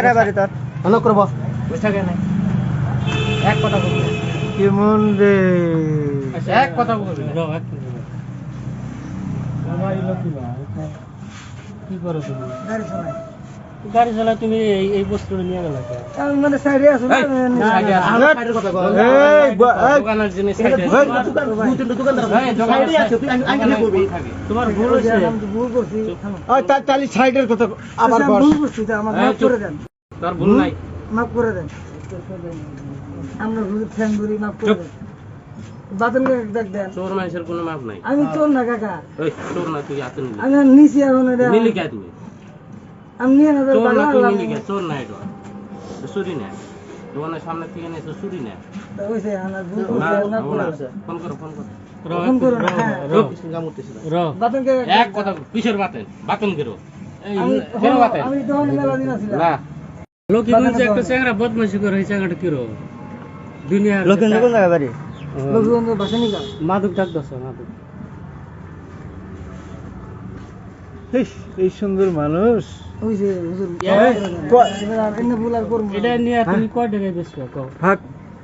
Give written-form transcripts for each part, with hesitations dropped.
জায়গায় বাড়ি তোর? মনে করবো বসে থাকে না এক কথা বলবি না। কেমন রে? এক কথা বলবি না। কি করো তুমি? গাড়ি চালাই। গাড়ি চালা তুমি এই বস্তুটা নিয়ে গেল আমি মানে সাইডে আছো না? সাইডে আছো। আমার সাইডের কথা কও। দোকানের জিনিস সাইডে দোকানদার সাইডে আছে তুই আইনে করবি তোমার ভুল হয়েছে। আমি তো ভুল করছি। তাহলে সাইডের কথা আবার আচ্ছা, বল। ভুল করছি তো আমার মাফ করে দেন। তোর ভুল নাই মাফ করে দেন। আমরা ভুল ফ্যান ধরি মাফ করে দেন। বাতন দেখ দেন। চোর মানুষের কোনো মাপ নাই। আমি চোর না কাকা। ওই চোর না তুই হাতে নিলি আমি আর নিছি এখন এটা। নিলি কে তুই আমি নিয়ে না চোর না তুই বাংলা নিলি কে চোর না এটা চুরি না দোকানের সামনে থেকে নিয়েছো চুরি না ওইসে আমার ভুল না, করছি মাফ করে না, দেন। ফোন করো ফোন করো ফোন করুন হ্যাঁ। বাতনকে এক কথা কিসের বাতেন বাতন কেরো আমি কেন বাতেন আমি তখন মেলা দিন আছিলাম। না লোকগঞ্জে একটা চ্যাংড়া বদমাশি করে এই চ্যাংড়াটা কিরো দুনিয়ার কোন জায়গায় বাড়ি? লোকগঞ্জ বাসানিকা। মাদক ডাক দছ মাদক এই সুন্দর মানুষ। ওইসে হুজুর এবার এনে ভুল আর করব। এটা নিয়ে তুমি কয় টাকায় বেচছো কও? ভাগ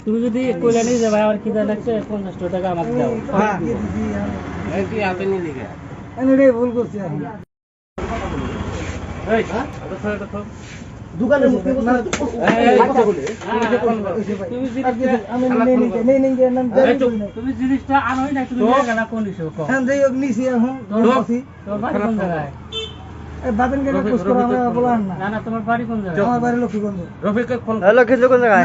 তুমি যদি কইলা নিয়ে যাবে আমার কি দেয়া লাগছে 50 টাকা আমাকে দাও। ভাগ এই তুই হাতে নিলি কে আমি এটাই ভুল করছি আমি। এই ওটা ছয় কথা দোকানের মুখে এই কথা বলে তুমি আমি নেই নাম তুমি জিনিসটা আনোই না তুমি নিয়ে গেলা কোন ইস্যু কও? হ্যাঁ যাই হোক নিছি এখন ধরছি। তোমার বাড়ি কোন জায়গায়? এই বাতনকে খোঁজ করে আমরা বলার না। না না তোমার বাড়ি কোন জায়গায়? আমার বাড়ি লক্ষ্মীগঞ্জ। রফিককে ফোন লক্ষ্মীগঞ্জ কোন জায়গায়?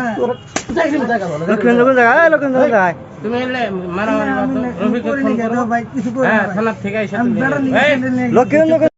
লক্ষ্মীগঞ্জ কোন জায়গায়? লক্ষ্মীগঞ্জ কোন জায়গায়? তুমি এলে মারামারি রফিককে ফোন করো ভাই কিছু করে হ্যাঁ থানার থেকে এসে আমি তুমি বেড়া এই নিয়ে লক্ষ্মীগঞ্জ